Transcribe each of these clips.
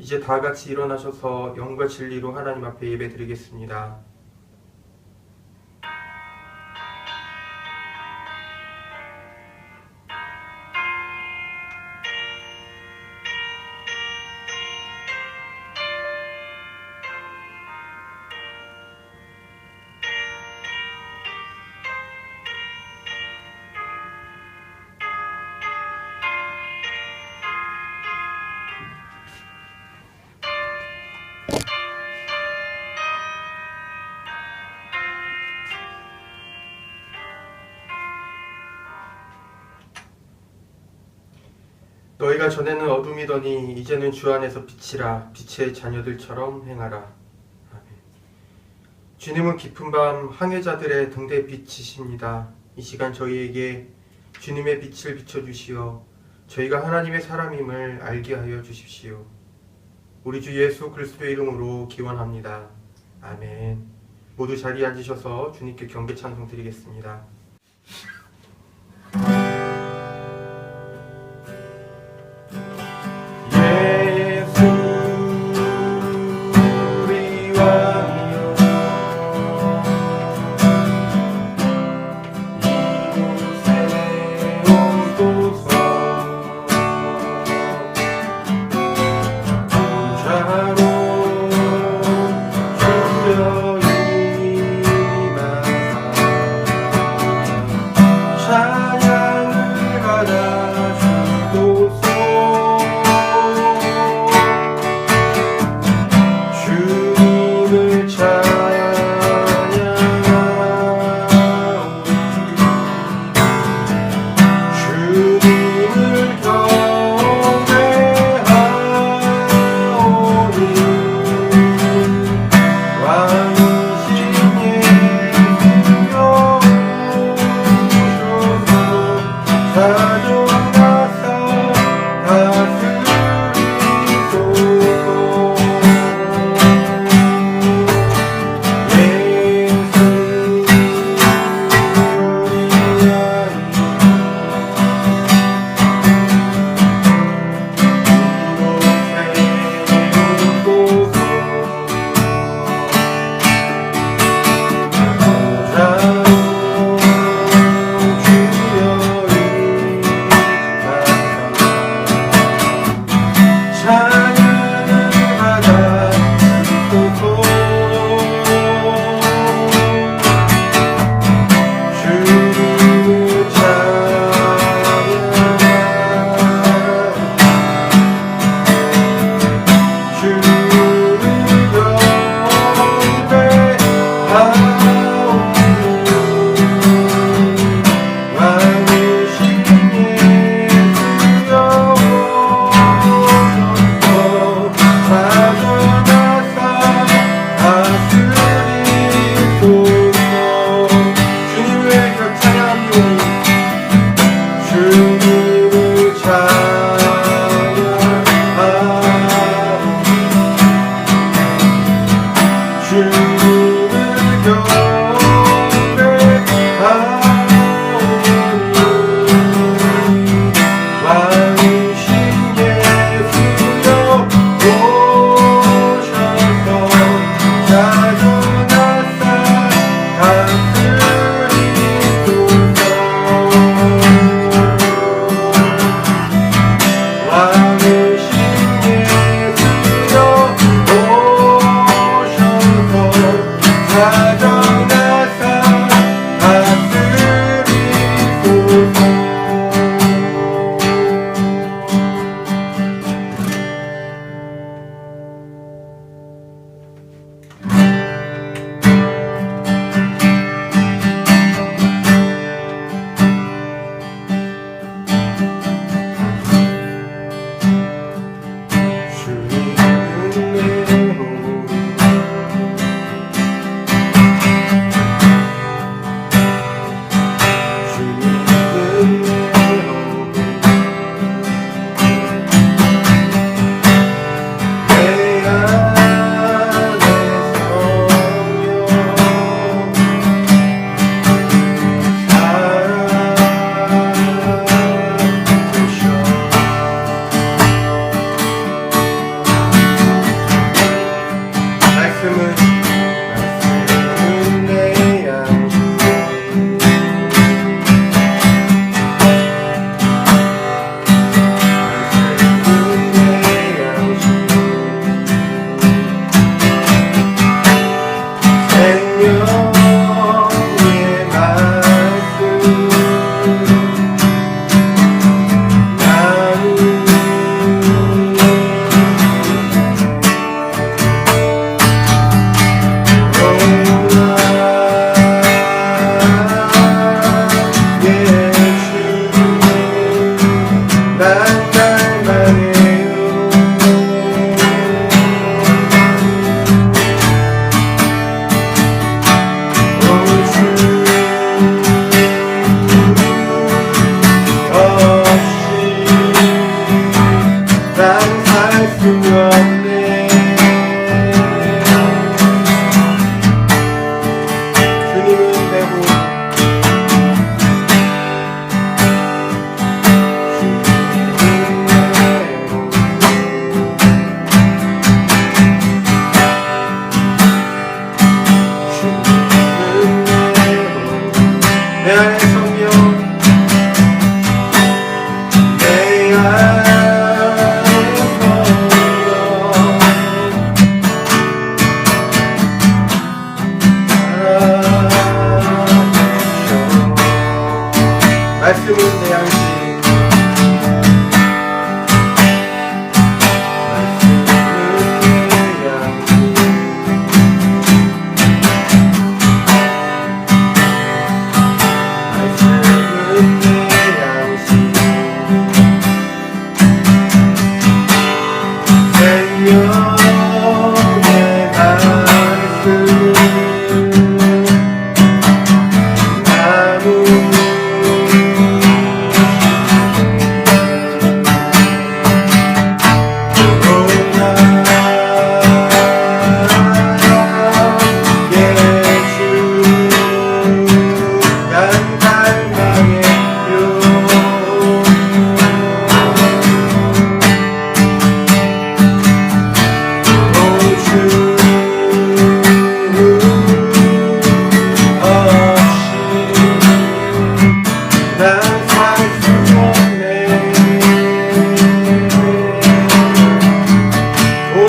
이제 다 같이 일어나셔서 영과 진리로 하나님 앞에 예배드리겠습니다. 너희가 전에는 어둠이더니 이제는 주 안에서 빛이라. 빛의 자녀들처럼 행하라. 아멘. 주님은 깊은 밤 항해자들의 등대 빛이십니다. 이 시간 저희에게 주님의 빛을 비춰주시어 저희가 하나님의 사람임을 알게 하여 주십시오. 우리 주 예수 그리스도의 이름으로 기원합니다. 아멘. 모두 자리에 앉으셔서 주님께 경배 찬송 드리겠습니다.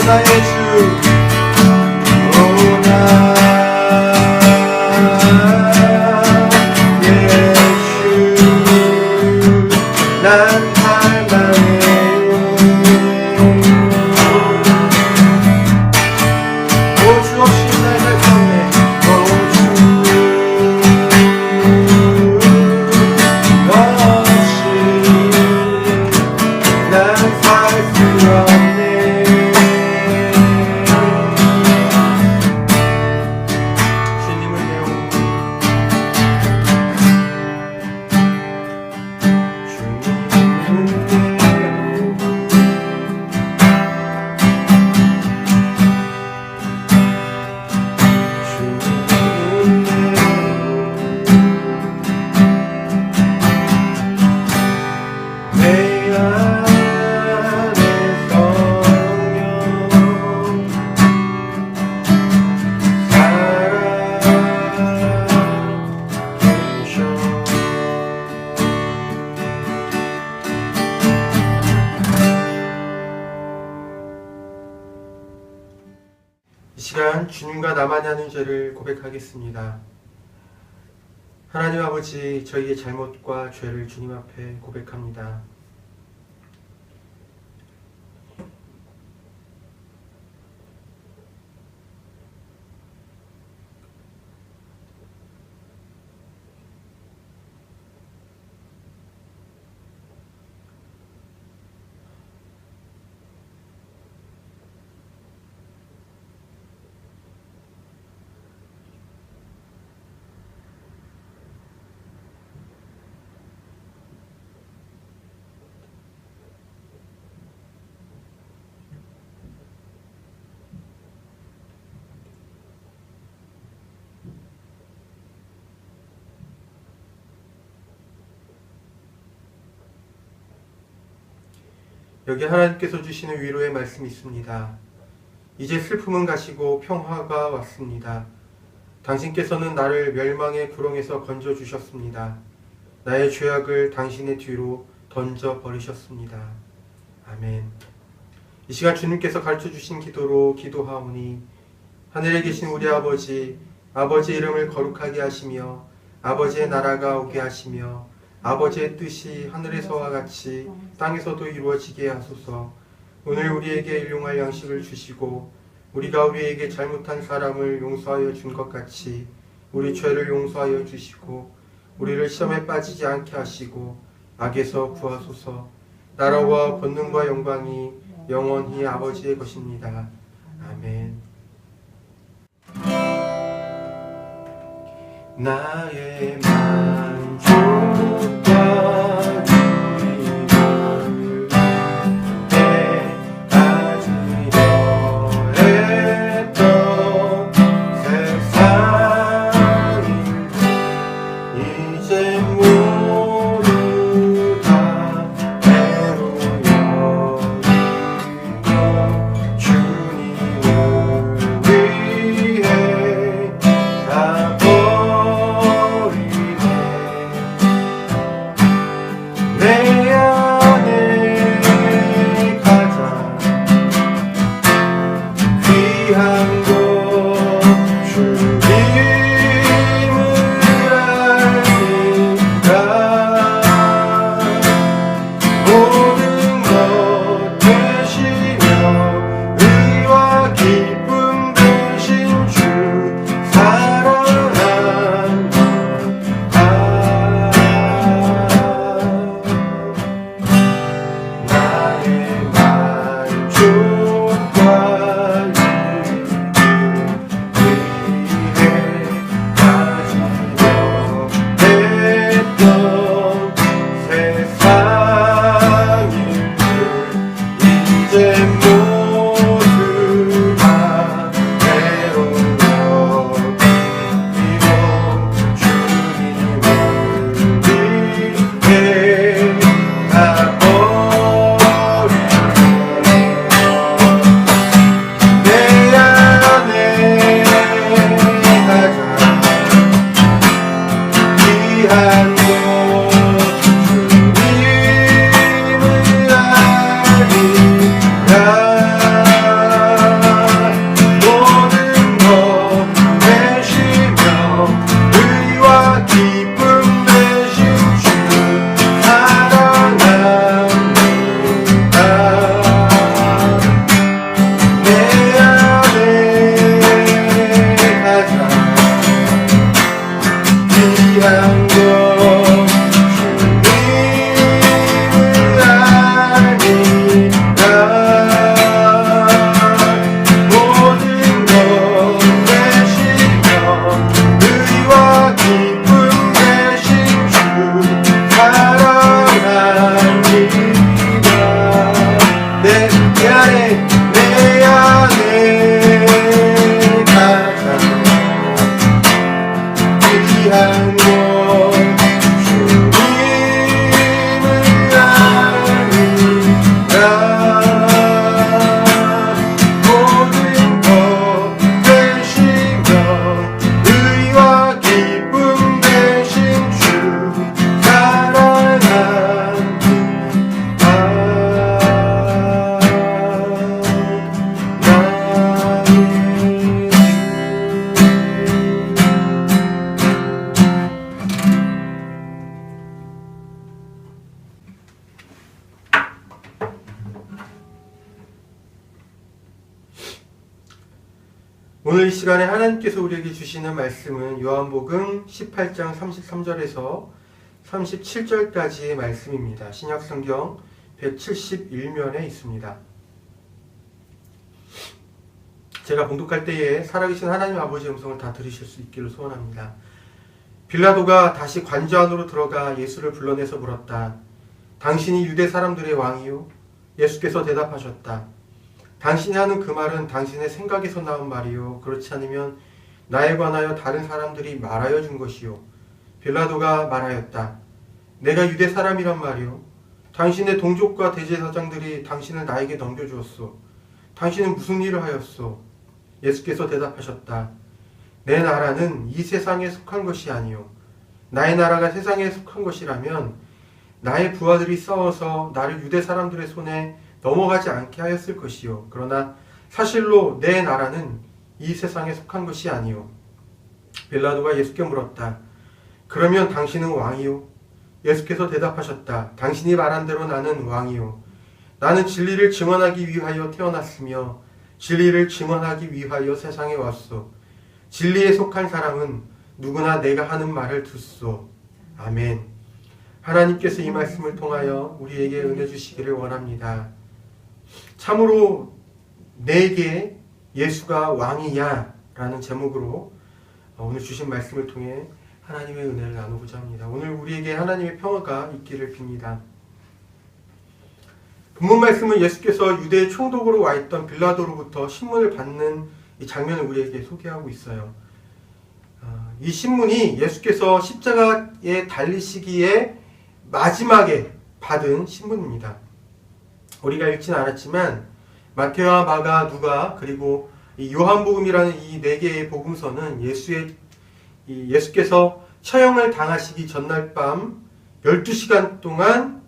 나의 주, 오 나의 주, 난 갈망해요. 오 주 없이 날 살 수 없네. 오 주 없이 난 살 수 없네. 주님을 배우고 내 안에 이 시간 주님과 나만이 하는 죄를 고백하겠습니다. 하나님 아버지, 저희의 잘못과 죄를 주님 앞에 고백합니다. 여기 하나님께서 주시는 위로의 말씀이 있습니다. 이제 슬픔은 가시고 평화가 왔습니다. 당신께서는 나를 멸망의 구렁에서 건져주셨습니다. 나의 죄악을 당신의 뒤로 던져버리셨습니다. 아멘. 이 시간 주님께서 가르쳐주신 기도로 기도하오니 하늘에 계신 우리 아버지, 아버지의 이름을 거룩하게 하시며 아버지의 나라가 오게 하시며 아버지의 뜻이 하늘에서와 같이 땅에서도 이루어지게 하소서. 오늘 우리에게 일용할 양식을 주시고 우리가 우리에게 잘못한 사람을 용서하여 준 것 같이 우리 죄를 용서하여 주시고 우리를 시험에 빠지지 않게 하시고 악에서 구하소서. 나라와 권능과 영광이 영원히 아버지의 것입니다. 아멘. 나의 만족과 유익을 가지려 했던 세상 일들 이제 모두 다 배로 여기고 주님을 위해 다 버리네. 오늘 이 시간에 하나님께서 우리에게 주시는 말씀은 요한복음 18장 33절에서 37절까지의 말씀입니다. 신약성경 171면에 있습니다. 제가 봉독할 때에 살아계신 하나님 아버지의 음성을 다 들으실 수 있기를 소원합니다. 빌라도가 다시 관저 안으로 들어가 예수를 불러내서 물었다. 당신이 유대 사람들의 왕이요? 예수께서 대답하셨다. 당신이 하는 그 말은 당신의 생각에서 나온 말이요. 그렇지 않으면 나에 관하여 다른 사람들이 말하여 준 것이요. 빌라도가 말하였다. 내가 유대 사람이란 말이요. 당신의 동족과 대제사장들이 당신을 나에게 넘겨주었소. 당신은 무슨 일을 하였소? 예수께서 대답하셨다. 내 나라는 이 세상에 속한 것이 아니요. 나의 나라가 세상에 속한 것이라면 나의 부하들이 싸워서 나를 유대 사람들의 손에 넘어가지 않게 하였을 것이요. 그러나 사실로 내 나라는 이 세상에 속한 것이 아니요. 빌라도가 예수께 물었다. 그러면 당신은 왕이요? 예수께서 대답하셨다. 당신이 말한 대로 나는 왕이요. 나는 진리를 증언하기 위하여 태어났으며 진리를 증언하기 위하여 세상에 왔소. 진리에 속한 사람은 누구나 내가 하는 말을 듣소. 아멘. 하나님께서 이 말씀을 통하여 우리에게 은혜 주시기를 원합니다. 참으로 내게 예수가 왕이야 라는 제목으로 오늘 주신 말씀을 통해 하나님의 은혜를 나누고자 합니다. 오늘 우리에게 하나님의 평화가 있기를 빕니다. 본문 말씀은 예수께서 유대의 총독으로 와 있던 빌라도로부터 신문을 받는 이 장면을 우리에게 소개하고 있어요. 이 신문이 예수께서 십자가에 달리시기에 마지막에 받은 신문입니다. 우리가 읽지는 않았지만 마태와 마가, 누가 그리고 이 요한복음이라는 이 네 개의 복음서는 예수께서 처형을 당하시기 전날 밤 12시간 동안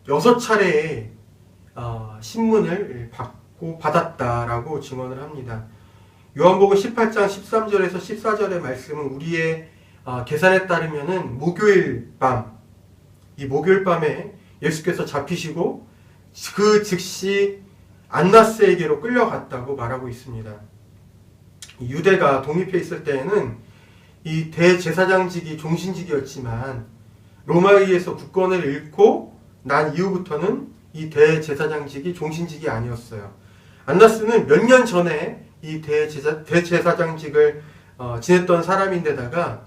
6차례의 신문을 받았다라고 증언을 합니다. 요한복음 18장 13절에서 14절의 말씀은 우리의 계산에 따르면은 목요일 밤, 이 목요일 밤에 예수께서 잡히시고 그 즉시 안나스에게로 끌려갔다고 말하고 있습니다. 유대가 독립해 있을 때에는 이 대제사장직이 종신직이었지만 로마에 의해서 국권을 잃고 난 이후부터는 이 대제사장직이 종신직이 아니었어요. 안나스는 몇 년 전에 이 대제사장직을 지냈던 사람인데다가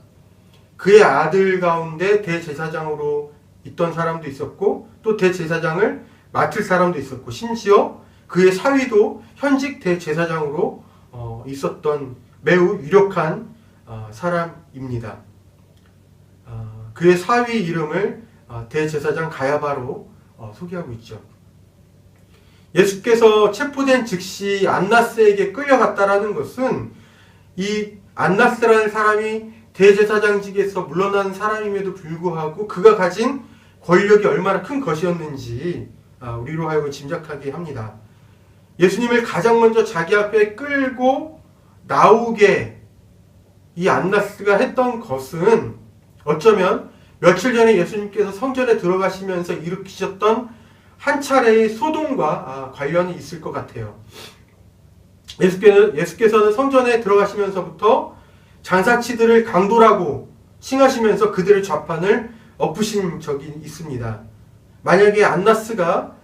그의 아들 가운데 대제사장으로 있던 사람도 있었고 또 대제사장을 맡을 사람도 있었고 심지어 그의 사위도 현직 대제사장으로 있었던 매우 유력한 사람입니다. 그의 사위 이름을 대제사장 가야바로 소개하고 있죠. 예수께서 체포된 즉시 안나스에게 끌려갔다라는 것은 이 안나스라는 사람이 대제사장직에서 물러난 사람임에도 불구하고 그가 가진 권력이 얼마나 큰 것이었는지 우리로 하여금 짐작하게 합니다. 예수님을 가장 먼저 자기 앞에 끌고 나오게 이 안나스가 했던 것은 어쩌면 며칠 전에 예수님께서 성전에 들어가시면서 일으키셨던 한 차례의 소동과 관련이 있을 것 같아요. 예수께서는 성전에 들어가시면서부터 장사치들을 강도라고 칭하시면서 그들의 좌판을 엎으신 적이 있습니다. 만약에 안나스가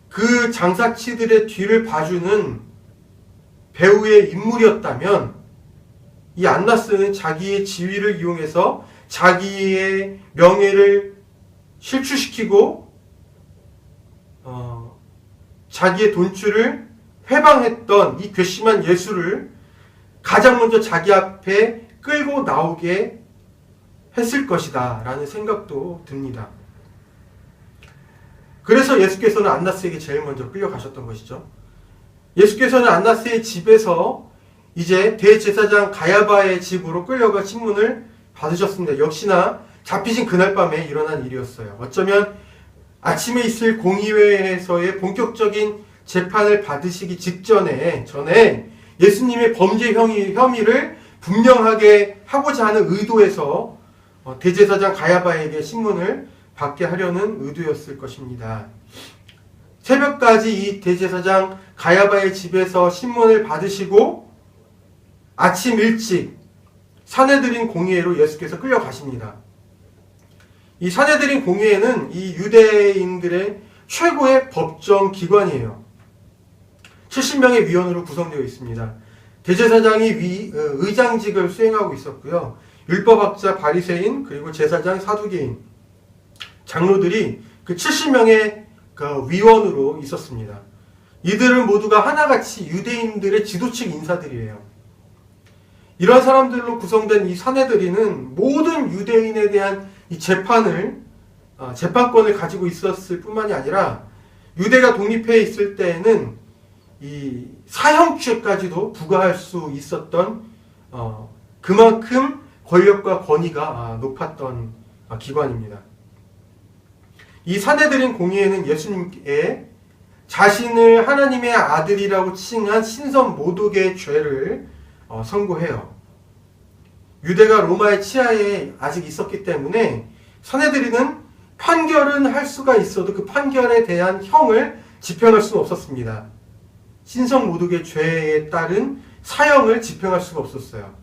그 장사치들의 뒤를 봐주는 배우의 인물이었다면 이 안나스는 자기의 지위를 이용해서 자기의 명예를 실추시키고 자기의 돈줄을 회방했던 이 괘씸한 예수를 가장 먼저 자기 앞에 끌고 나오게 했을 것이다 라는 생각도 듭니다. 그래서 예수께서는 안나스에게 제일 먼저 끌려가셨던 것이죠. 예수께서는 안나스의 집에서 이제 대제사장 가야바의 집으로 끌려가 신문을 받으셨습니다. 역시나 잡히신 그날 밤에 일어난 일이었어요. 어쩌면 아침에 있을 공의회에서의 본격적인 재판을 받으시기 전에 예수님의 범죄 혐의를 분명하게 하고자 하는 의도에서 대제사장 가야바에게 신문을 받게 하려는 의도였을 것입니다. 새벽까지 이 대제사장 가야바의 집에서 신문을 받으시고 아침 일찍 산헤드린 공의회로 예수께서 끌려가십니다. 이 산헤드린 공의회는 이 유대인들의 최고의 법정 기관이에요. 70명의 위원으로 구성되어 있습니다. 대제사장이 의장직을 수행하고 있었고요. 율법학자 바리새인 그리고 제사장 사두개인 장로들이 그 70명의 그 위원으로 있었습니다. 이들은 모두가 하나같이 유대인들의 지도층 인사들이에요. 이런 사람들로 구성된 이 산헤드린은 모든 유대인에 대한 이 재판권을 가지고 있었을 뿐만이 아니라 유대가 독립해 있을 때에는 이 사형죄까지도 부과할 수 있었던 그만큼 권력과 권위가 높았던 기관입니다. 이 산헤드린 공의회는 예수님께 자신을 하나님의 아들이라고 칭한 신선 모독의 죄를 선고해요. 유대가 로마의 치하에 아직 있었기 때문에 산헤드린은 판결은 할 수가 있어도 그 판결에 대한 형을 집행할 수는 없었습니다. 신성 모독의 죄에 따른 사형을 집행할 수가 없었어요.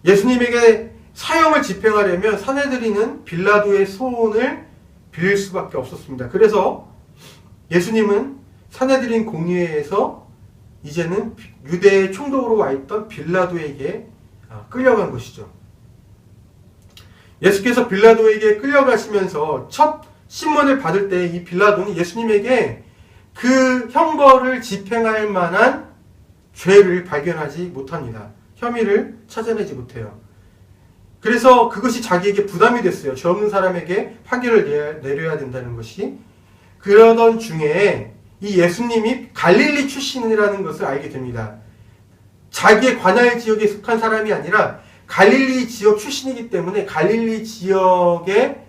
예수님에게 사형을 집행하려면 산헤드린은 빌라도의 소원을 빌릴 수밖에 없었습니다. 그래서 예수님은 산헤드린 공의회에서 이제는 유대의 총독으로 와 있던 빌라도에게 끌려간 것이죠. 예수께서 빌라도에게 끌려가시면서 첫 신문을 받을 때 이 빌라도는 예수님에게 그 형벌을 집행할 만한 죄를 발견하지 못합니다. 혐의를 찾아내지 못해요. 그래서 그것이 자기에게 부담이 됐어요. 죄 없는 사람에게 판결을 내려야 된다는 것이. 그러던 중에 이 예수님이 갈릴리 출신이라는 것을 알게 됩니다. 자기의 관할 지역에 속한 사람이 아니라 갈릴리 지역 출신이기 때문에 갈릴리 지역의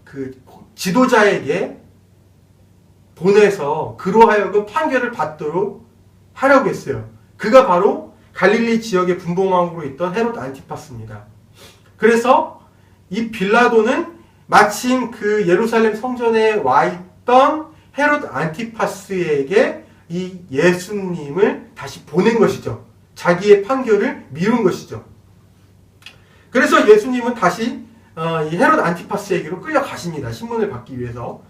그 지도자에게 보내서 그로 하여금 판결을 받도록 하려고 했어요. 그가 바로 갈릴리 지역의 분봉왕으로 있던 헤롯 안티파스입니다. 그래서 이 빌라도는 마침 그 예루살렘 성전에 와 있던 헤롯 안티파스에게 이 예수님을 다시 보낸 것이죠. 자기의 판결을 미룬 것이죠. 그래서 예수님은 다시 이 헤롯 안티파스에게로 끌려가십니다. 신문을 받기 위해서.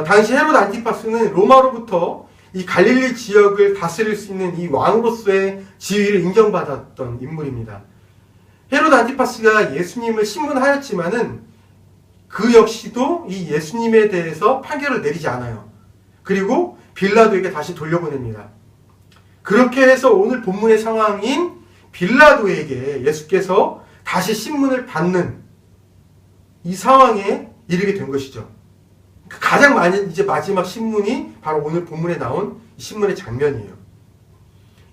당시 헤롯 안티파스는 로마로부터 이 갈릴리 지역을 다스릴 수 있는 이 왕으로서의 지위를 인정받았던 인물입니다. 헤롯 안티파스가 예수님을 신문하였지만은 그 역시도 이 예수님에 대해서 판결을 내리지 않아요. 그리고 빌라도에게 다시 돌려보냅니다. 그렇게 해서 오늘 본문의 상황인 빌라도에게 예수께서 다시 신문을 받는 이 상황에 이르게 된 것이죠. 가장 이제 마지막 신문이 바로 오늘 본문에 나온 신문의 장면이에요.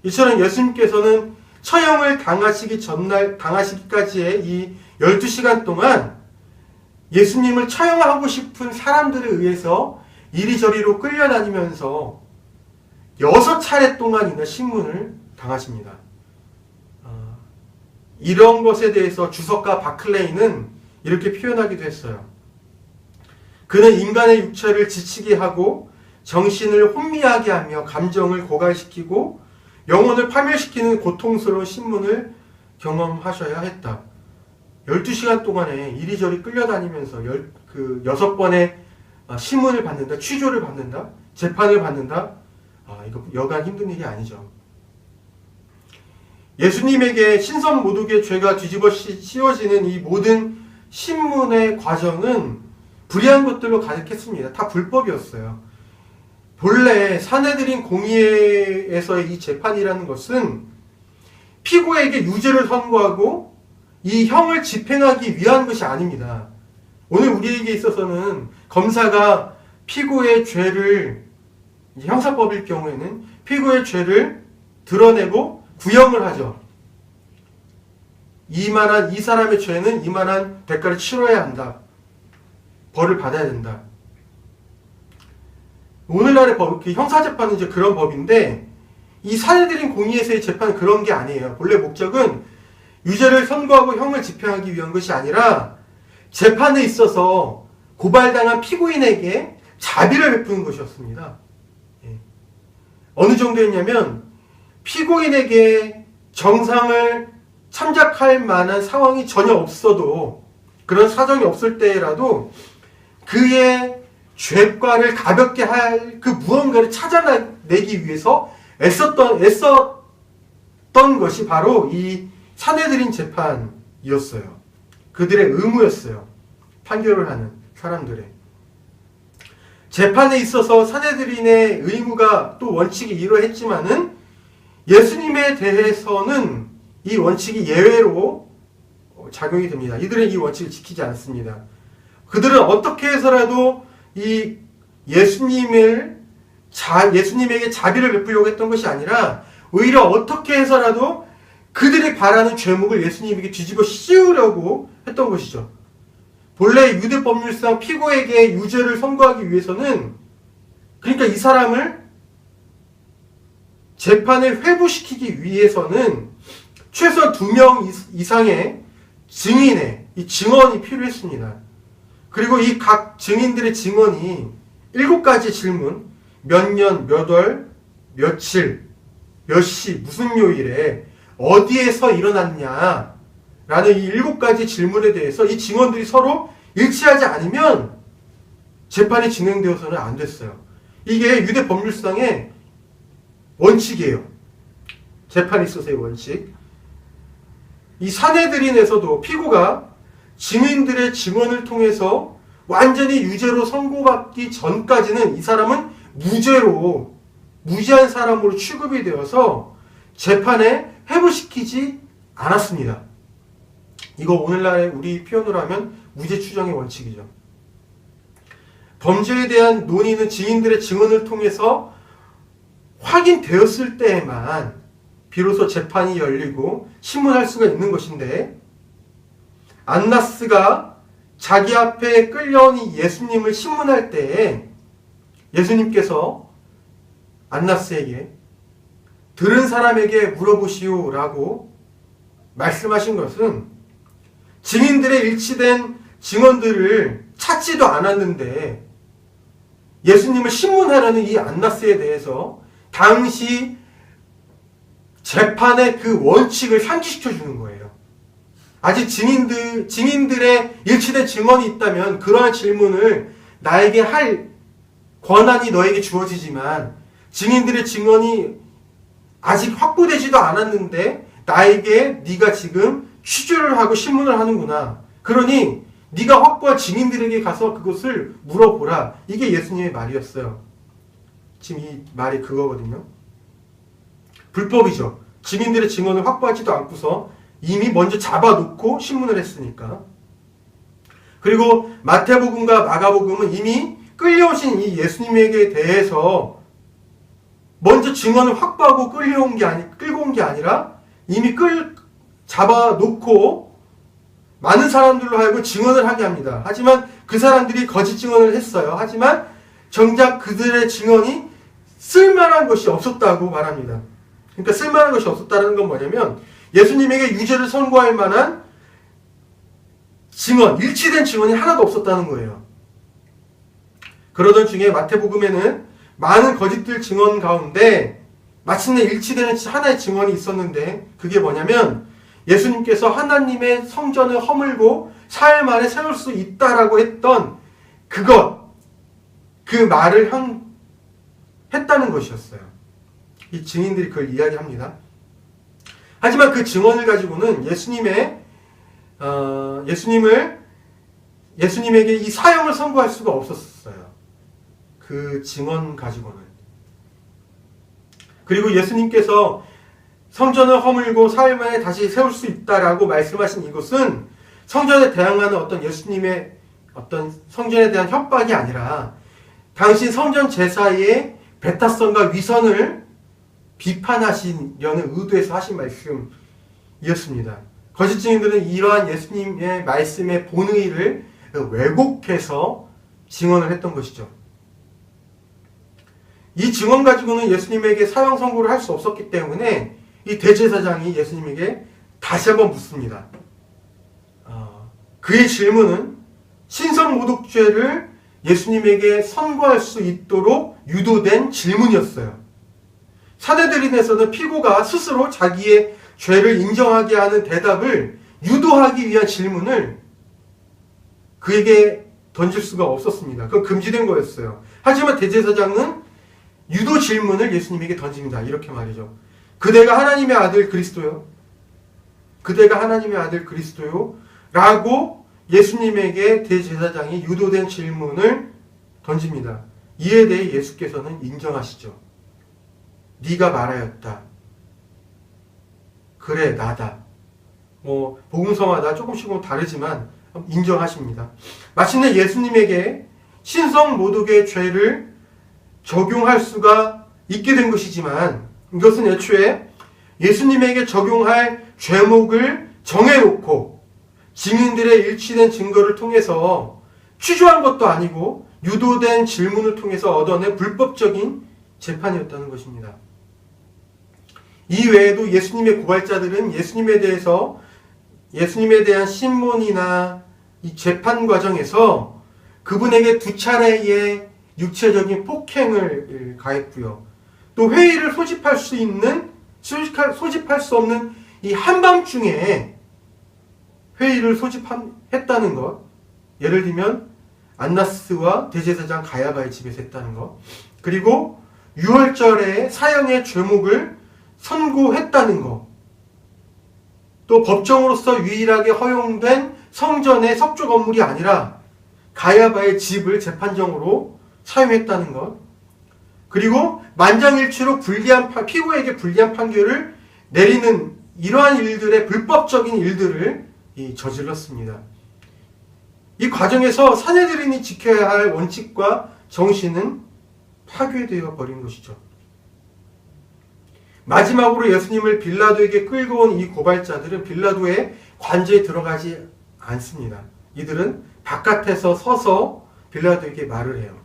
이처럼 예수님께서는 처형을 당하시기까지의 이 12시간 동안 예수님을 처형하고 싶은 사람들에 의해서 이리저리로 끌려다니면서 6차례 동안이나 신문을 당하십니다. 이런 것에 대해서 주석가 바클레이는 이렇게 표현하기도 했어요. 그는 인간의 육체를 지치게 하고 정신을 혼미하게 하며 감정을 고갈시키고 영혼을 파멸시키는 고통스러운 신문을 경험하셔야 했다. 12시간 동안에 이리저리 끌려다니면서 6번의 신문을 받는다, 취조를 받는다, 재판을 받는다. 이거 여간 힘든 일이 아니죠. 예수님에게 신선 모독의 죄가 뒤집어 씌워지는 이 모든 신문의 과정은 불의한 것들로 가득했습니다. 다 불법이었어요. 본래 산헤드린 공의회에서의 이 재판이라는 것은 피고에게 유죄를 선고하고 이 형을 집행하기 위한 것이 아닙니다. 오늘 우리에게 있어서는 검사가 피고의 죄를, 형사법일 경우에는 피고의 죄를 드러내고 구형을 하죠. 이 사람의 죄는 이만한 대가를 치러야 한다. 벌을 받아야 된다. 오늘날의 법, 형사재판은 이제 그런 법인데, 이 산헤드린 공의회에서의 재판은 그런 게 아니에요. 본래 목적은 유죄를 선고하고 형을 집행하기 위한 것이 아니라 재판에 있어서 고발당한 피고인에게 자비를 베푸는 것이었습니다. 어느 정도였냐면 피고인에게 정상을 참작할 만한 상황이 전혀 없어도, 그런 사정이 없을 때라도 그의 죄과를 가볍게 할 그 무언가를 찾아내기 위해서 애썼던 것이 바로 이 산헤드린 재판이었어요. 그들의 의무였어요. 판결을 하는 사람들의. 재판에 있어서 산헤드린의 의무가 또 원칙이 이러했지만은 예수님에 대해서는 이 원칙이 예외로 작용이 됩니다. 이들은 이 원칙을 지키지 않습니다. 그들은 어떻게 해서라도 이 예수님에게 자비를 베풀려고 했던 것이 아니라 오히려 어떻게 해서라도 그들이 바라는 죄목을 예수님에게 뒤집어 씌우려고 했던 것이죠. 본래 유대 법률상 피고에게 유죄를 선고하기 위해서는, 그러니까 이 사람을 재판을 회부시키기 위해서는 최소 2명 이상의 이 증언이 필요했습니다. 그리고 이 각 증인들의 증언이 7가지 질문, 몇 년, 몇 월, 며칠, 몇 시, 무슨 요일에 어디에서 일어났냐 라는 이 7가지 질문에 대해서 이 증언들이 서로 일치하지 않으면 재판이 진행되어서는 안 됐어요. 이게 유대 법률상의 원칙이에요. 재판에 있어서의 원칙. 이 산헤드린에서도 피고가 증인들의 증언을 통해서 완전히 유죄로 선고받기 전까지는 이 사람은 무죄한 사람으로 취급이 되어서 재판에 회부시키지 않았습니다. 이거 오늘날의 우리 표현으로 하면 무죄 추정의 원칙이죠. 범죄에 대한 논의는 증인들의 증언을 통해서 확인되었을 때에만 비로소 재판이 열리고 신문할 수가 있는 것인데, 안나스가 자기 앞에 끌려온 이 예수님을 신문할 때에 예수님께서 안나스에게 들은 사람에게 물어보시오라고 말씀하신 것은 증인들의 일치된 증언들을 찾지도 않았는데 예수님을 신문하라는 이 안나스에 대해서 당시 재판의 그 원칙을 상기시켜 주는 거예요. 아직 증인들의 일치된 증언이 있다면 그러한 질문을 나에게 할 권한이 너에게 주어지지만, 증인들의 증언이 아직 확보되지도 않았는데 나에게 네가 지금 취조를 하고 신문을 하는구나. 그러니 네가 확보한 증인들에게 가서 그것을 물어보라. 이게 예수님의 말이었어요. 지금 이 말이 그거거든요. 불법이죠. 증인들의 증언을 확보하지도 않고서 이미 먼저 잡아놓고 신문을 했으니까. 그리고 마태복음과 마가복음은 이미 끌려오신 이 예수님에게 대해서 먼저 증언을 확보하고 끌고 온 게 아니라 이미 잡아놓고 많은 사람들로 하여금 증언을 하게 합니다. 하지만 그 사람들이 거짓 증언을 했어요. 하지만 정작 그들의 증언이 쓸만한 것이 없었다고 말합니다. 그러니까 쓸만한 것이 없었다는 건 뭐냐면 예수님에게 유죄를 선고할 만한 증언, 일치된 증언이 하나도 없었다는 거예요. 그러던 중에 마태복음에는 많은 거짓들 증언 가운데 마침내 일치되는 하나의 증언이 있었는데, 그게 뭐냐면 예수님께서 하나님의 성전을 허물고 사흘 만에 세울 수 있다라고 했던 그 말을 했다는 것이었어요. 이 증인들이 그걸 이야기합니다. 하지만 그 증언을 가지고는 예수님에게 이 사형을 선고할 수가 없었어요. 그 증언 가지고는. 그리고 예수님께서 성전을 허물고 사흘 만에 다시 세울 수 있다라고 말씀하신 이것은 성전에 대항하는 어떤 예수님의 어떤 성전에 대한 협박이 아니라 당신 성전 제사의 배타성과 위선을 비판하시려는 의도에서 하신 말씀이었습니다. 거짓 증인들은 이러한 예수님의 말씀의 본의를 왜곡해서 증언을 했던 것이죠. 이 증언 가지고는 예수님에게 사형 선고를 할 수 없었기 때문에 이 대제사장이 예수님에게 다시 한번 묻습니다. 그의 질문은 신성모독죄를 예수님에게 선고할 수 있도록 유도된 질문이었어요. 산헤드린에서는 피고가 스스로 자기의 죄를 인정하게 하는 대답을 유도하기 위한 질문을 그에게 던질 수가 없었습니다. 그건 금지된 거였어요. 하지만 대제사장은 유도 질문을 예수님에게 던집니다. 이렇게 말이죠. 그대가 하나님의 아들 그리스도요? 그대가 하나님의 아들 그리스도요? 라고 예수님에게 대제사장이 유도된 질문을 던집니다. 이에 대해 예수께서는 인정하시죠. 네가 말하였다. 그래, 나다. 복음서마다 조금씩은 다르지만 인정하십니다. 마침내 예수님에게 신성 모독의 죄를 적용할 수가 있게 된 것이지만 이것은 애초에 예수님에게 적용할 죄목을 정해놓고 증인들의 일치된 증거를 통해서 취조한 것도 아니고 유도된 질문을 통해서 얻어낸 불법적인 재판이었다는 것입니다. 이 외에도 예수님의 고발자들은 예수님에 대한 신문이나 이 재판 과정에서 그분에게 2차례의 육체적인 폭행을 가했고요. 또 회의를 소집할 수 없는 이 한밤중에 회의를 소집했다는 것. 예를 들면 안나스와 대제사장 가야바의 집에서 했다는 것. 그리고 유월절에 사형의 죄목을 선고했다는 것. 또 법정으로서 유일하게 허용된 성전의 석조 건물이 아니라 가야바의 집을 재판정으로 사용했다는 것. 그리고 만장일치로 피고에게 불리한 판결을 내리는 이러한 일들의 불법적인 일들을 저질렀습니다. 이 과정에서 산헤드린이 지켜야 할 원칙과 정신은 파괴되어 버린 것이죠. 마지막으로 예수님을 빌라도에게 끌고 온 이 고발자들은 빌라도의 관저에 들어가지 않습니다. 이들은 바깥에서 서서 빌라도에게 말을 해요.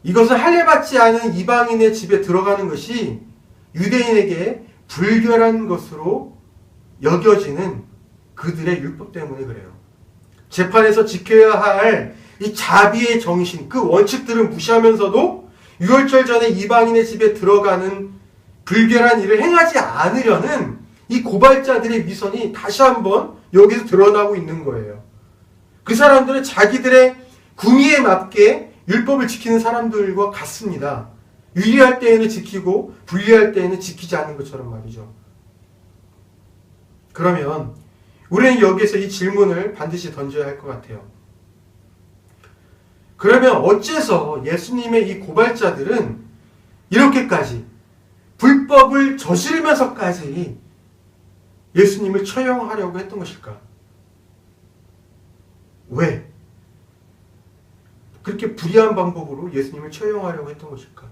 이것은 할례받지 않은 이방인의 집에 들어가는 것이 유대인에게 불결한 것으로 여겨지는 그들의 율법 때문에 그래요. 재판에서 지켜야 할 이 자비의 정신, 그 원칙들을 무시하면서도 유월절 전에 이방인의 집에 들어가는 불결한 일을 행하지 않으려는 이 고발자들의 위선이 다시 한번 여기서 드러나고 있는 거예요. 그 사람들은 자기들의 궁의에 맞게 율법을 지키는 사람들과 같습니다. 유리할 때에는 지키고 불리할 때에는 지키지 않는 것처럼 말이죠. 그러면 우리는 여기에서 이 질문을 반드시 던져야 할 것 같아요. 그러면 어째서 예수님의 이 고발자들은 이렇게까지 불법을 저지르면서까지 예수님을 처형하려고 했던 것일까? 왜? 그렇게 불의한 방법으로 예수님을 처형하려고 했던 것일까?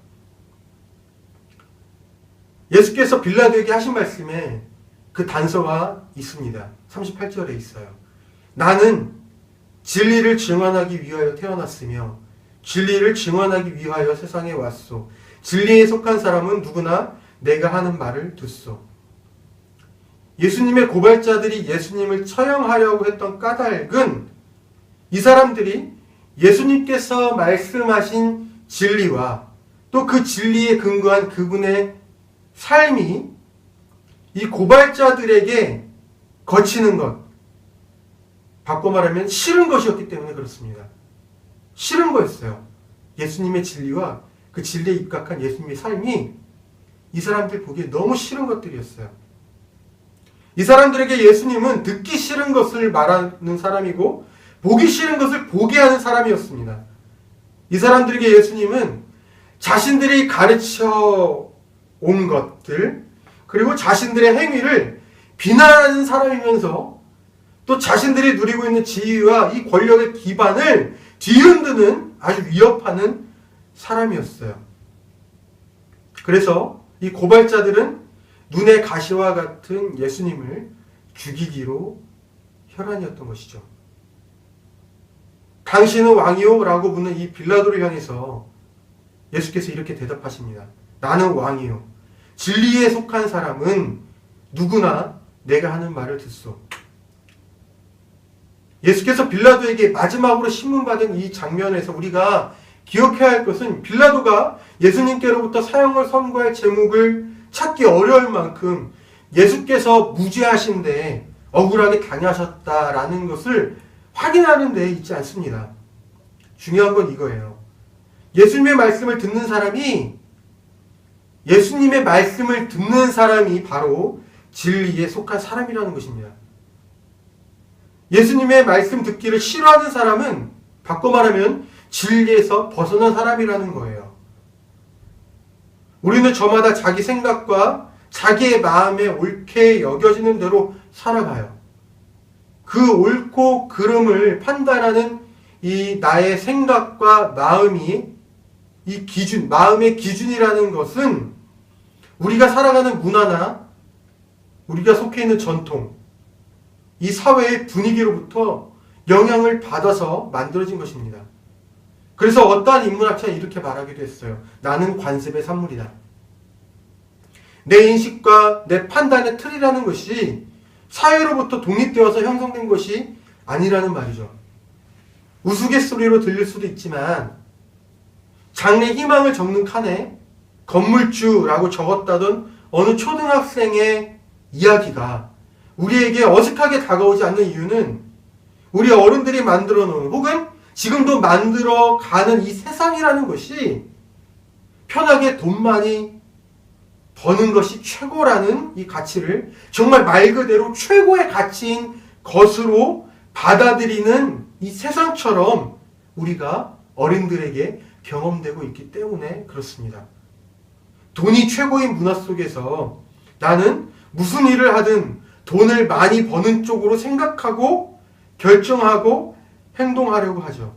예수께서 빌라도에게 하신 말씀에 그 단서가 있습니다. 38절에 있어요. 나는 진리를 증언하기 위하여 태어났으며 진리를 증언하기 위하여 세상에 왔소. 진리에 속한 사람은 누구나 내가 하는 말을 듣소. 예수님의 고발자들이 예수님을 처형하려고 했던 까닭은 이 사람들이 예수님께서 말씀하신 진리와 또 그 진리에 근거한 그분의 삶이 이 고발자들에게 거치는 것, 바꿔 말하면 싫은 것이었기 때문에 그렇습니다. 싫은 거였어요. 예수님의 진리와 그 진리에 입각한 예수님의 삶이 이 사람들 보기에 너무 싫은 것들이었어요. 이 사람들에게 예수님은 듣기 싫은 것을 말하는 사람이고 보기 싫은 것을 보게 하는 사람이었습니다. 이 사람들에게 예수님은 자신들이 가르쳐 온 것들 그리고 자신들의 행위를 비난하는 사람이면서 또 자신들이 누리고 있는 지위와 이 권력의 기반을 뒤흔드는 아주 위협하는 사람이었어요. 그래서 이 고발자들은 눈의 가시와 같은 예수님을 죽이기로 혈안이었던 것이죠. 당신은 왕이요? 라고 묻는 이 빌라도를 향해서 예수께서 이렇게 대답하십니다. 나는 왕이요. 진리에 속한 사람은 누구나 내가 하는 말을 듣소. 예수께서 빌라도에게 마지막으로 신문받은 이 장면에서 우리가 기억해야 할 것은 빌라도가 예수님께로부터 사형을 선고할 제목을 찾기 어려울 만큼 예수께서 무죄하신데 억울하게 당하셨다라는 것을 확인하는 데 있지 않습니다. 중요한 건 이거예요. 예수님의 말씀을 듣는 사람이 바로 진리에 속한 사람이라는 것입니다. 예수님의 말씀 듣기를 싫어하는 사람은 바꿔 말하면 진리에서 벗어난 사람이라는 거예요. 우리는 저마다 자기 생각과 자기의 마음에 옳게 여겨지는 대로 살아가요. 그 옳고 그름을 판단하는 이 나의 생각과 마음이 이 기준, 마음의 기준이라는 것은 우리가 살아가는 문화나 우리가 속해 있는 전통, 이 사회의 분위기로부터 영향을 받아서 만들어진 것입니다. 그래서 어떠한 인문학자는 이렇게 말하기도 했어요. 나는 관습의 산물이다. 내 인식과 내 판단의 틀이라는 것이 사회로부터 독립되어서 형성된 것이 아니라는 말이죠. 우스갯소리로 들릴 수도 있지만 장래 희망을 적는 칸에 건물주라고 적었다던 어느 초등학생의 이야기가 우리에게 어색하게 다가오지 않는 이유는 우리 어른들이 만들어 놓은 혹은 지금도 만들어가는 이 세상이라는 것이 편하게 돈 많이 버는 것이 최고라는 이 가치를 정말 말 그대로 최고의 가치인 것으로 받아들이는 이 세상처럼 우리가 어린들에게 경험되고 있기 때문에 그렇습니다. 돈이 최고인 문화 속에서 나는 무슨 일을 하든 돈을 많이 버는 쪽으로 생각하고 결정하고 행동하려고 하죠.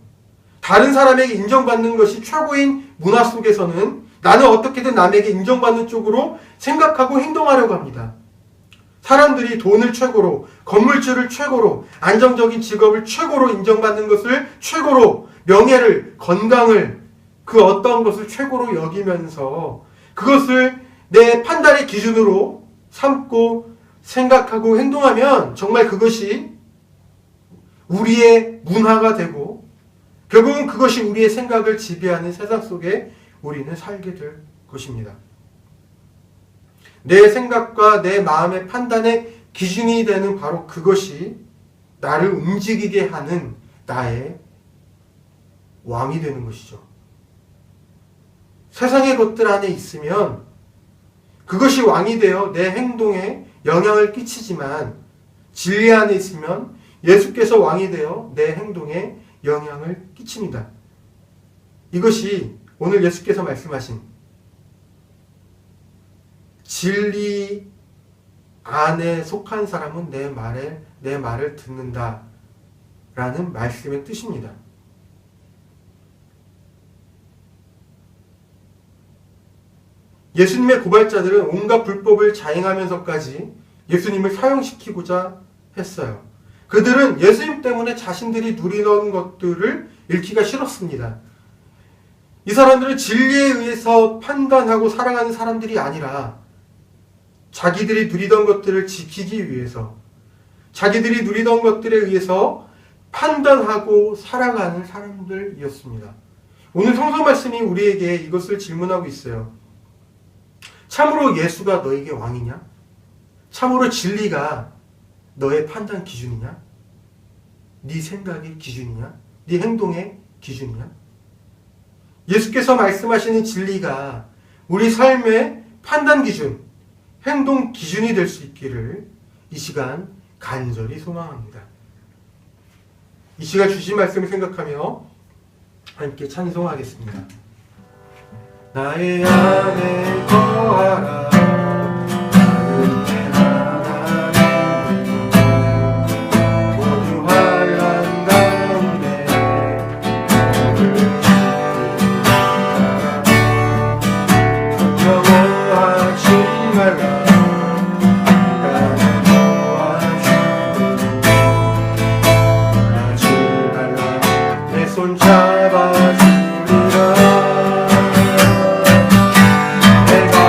다른 사람에게 인정받는 것이 최고인 문화 속에서는 나는 어떻게든 남에게 인정받는 쪽으로 생각하고 행동하려고 합니다. 사람들이 돈을 최고로, 건물주를 최고로, 안정적인 직업을 최고로 인정받는 것을 최고로, 명예를, 건강을, 그 어떤 것을 최고로 여기면서 그것을 내 판단의 기준으로 삼고 생각하고 행동하면 정말 그것이 우리의 문화가 되고 결국은 그것이 우리의 생각을 지배하는 세상 속에 우리는 살게 될 것입니다. 내 생각과 내 마음의 판단의 기준이 되는 바로 그것이 나를 움직이게 하는 나의 왕이 되는 것이죠. 세상의 것들 안에 있으면 그것이 왕이 되어 내 행동에 영향을 끼치지만 진리 안에 있으면 예수께서 왕이 되어 내 행동에 영향을 끼칩니다. 이것이 오늘 예수께서 말씀하신 진리 안에 속한 사람은 내 말을 듣는다 라는 말씀의 뜻입니다. 예수님의 고발자들은 온갖 불법을 자행하면서까지 예수님을 사형시키고자 했어요. 그들은 예수님 때문에 자신들이 누리던 것들을 잃기가 싫었습니다. 이 사람들은 진리에 의해서 판단하고 살아가는 사람들이 아니라 자기들이 누리던 것들을 지키기 위해서 자기들이 누리던 것들에 의해서 판단하고 살아가는 사람들이었습니다. 오늘 성서 말씀이 우리에게 이것을 질문하고 있어요. 참으로 예수가 너에게 왕이냐? 참으로 진리가 너의 판단 기준이냐? 네 생각의 기준이냐? 네 행동의 기준이냐? 예수께서 말씀하시는 진리가 우리 삶의 판단 기준, 행동 기준이 될 수 있기를 이 시간 간절히 소망합니다. 이 시간 주신 말씀을 생각하며 함께 찬송하겠습니다. 나의 안에 거하라 손 잡아주리라. 내가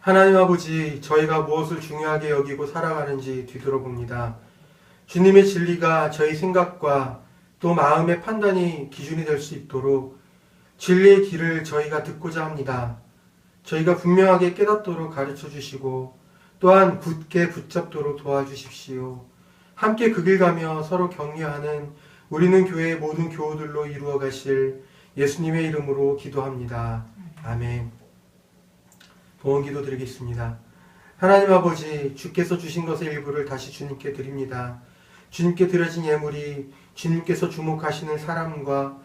하나님 아버지, 저희가 무엇을 중요하게 여기고 살아가는지 뒤돌아봅니다. 주님의 진리가 저희 생각과 또 마음의 판단이 기준이 될 수 있도록 진리의 길을 저희가 듣고자 합니다. 저희가 분명하게 깨닫도록 가르쳐 주시고 또한 굳게 붙잡도록 도와주십시오. 함께 그 길 가며 서로 격려하는 우리는 교회의 모든 교우들로 이루어 가실 예수님의 이름으로 기도합니다. 아멘. 봉헌기도 드리겠습니다. 하나님 아버지, 주께서 주신 것의 일부를 다시 주님께 드립니다. 주님께 드려진 예물이 주님께서 주목하시는 사람과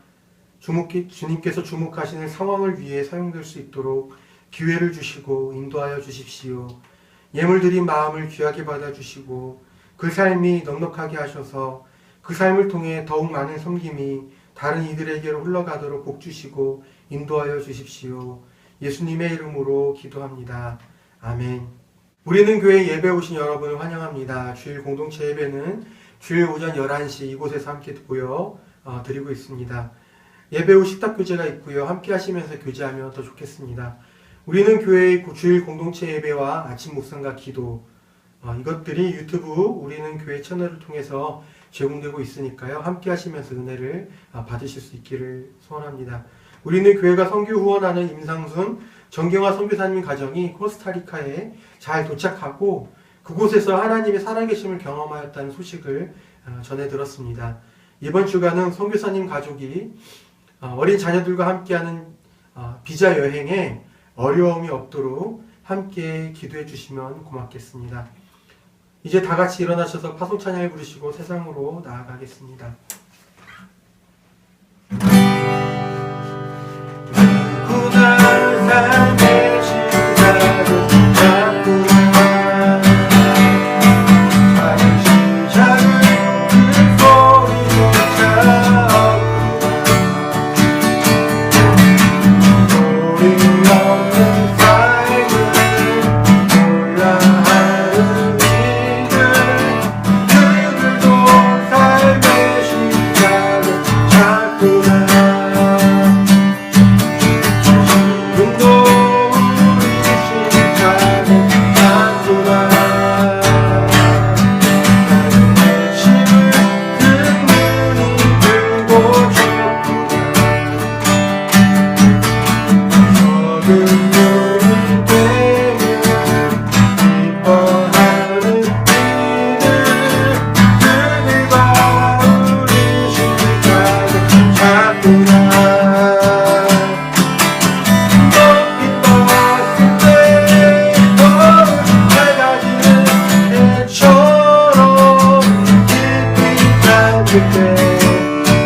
주님께서 주목하시는 상황을 위해 사용될 수 있도록 기회를 주시고 인도하여 주십시오. 예물 드린 마음을 귀하게 받아주시고 그 삶이 넉넉하게 하셔서 그 삶을 통해 더욱 많은 섬김이 다른 이들에게로 흘러가도록 복 주시고 인도하여 주십시오. 예수님의 이름으로 기도합니다. 아멘. 우리는 교회 예배 오신 여러분을 환영합니다. 주일 공동체 예배는 주일 오전 11시 이곳에서 함께 모여 드리고 있습니다. 예배 후 식탁교제가 있고요. 함께 하시면서 교제하면 더 좋겠습니다. 우리는 교회의 주일 공동체 예배와 아침 묵상과 기도 이것들이 유튜브 우리는 교회 채널을 통해서 제공되고 있으니까요. 함께 하시면서 은혜를 받으실 수 있기를 소원합니다. 우리는 교회가 선교 후원하는 임상순 정경화 선교사님 가정이 코스타리카에 잘 도착하고 그곳에서 하나님의 살아계심을 경험하였다는 소식을 전해 들었습니다. 이번 주간은 선교사님 가족이 어린 자녀들과 함께하는 비자 여행에 어려움이 없도록 함께 기도해 주시면 고맙겠습니다. 이제 다 같이 일어나셔서 파송 찬양을 부르시고 세상으로 나아가겠습니다. 삶의 시작을 잡구나 삶의 시작을 그 소리조차 소리 없는 삶을 몰라 하는 이들 그들도 삶의 시작을 잡구나 도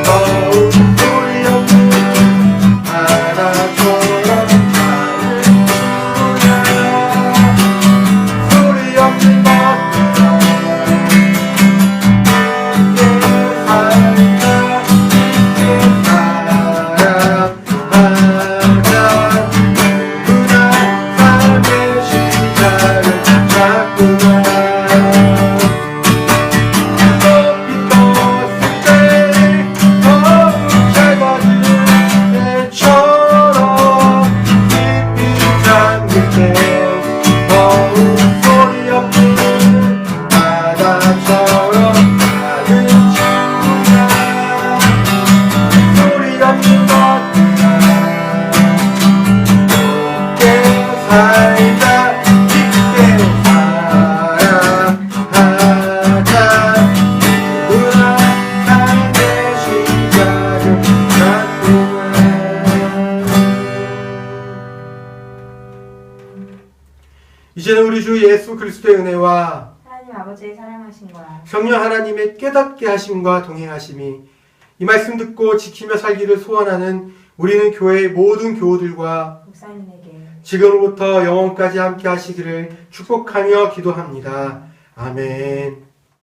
더욱 소리 없는 바다처럼 나는 주라 소리 없는 것들아 이제는 우리 주 예수 그리스도의 은혜와 하나님 아버지의 사랑하심과 성령 하나님의 깨닫게 하심과 동행하심이 이 말씀 듣고 지키며 살기를 소원하는 우리는 교회의 모든 교우들과 목사님에게 지금부터 영원까지 함께 하시기를 축복하며 기도합니다. 아멘.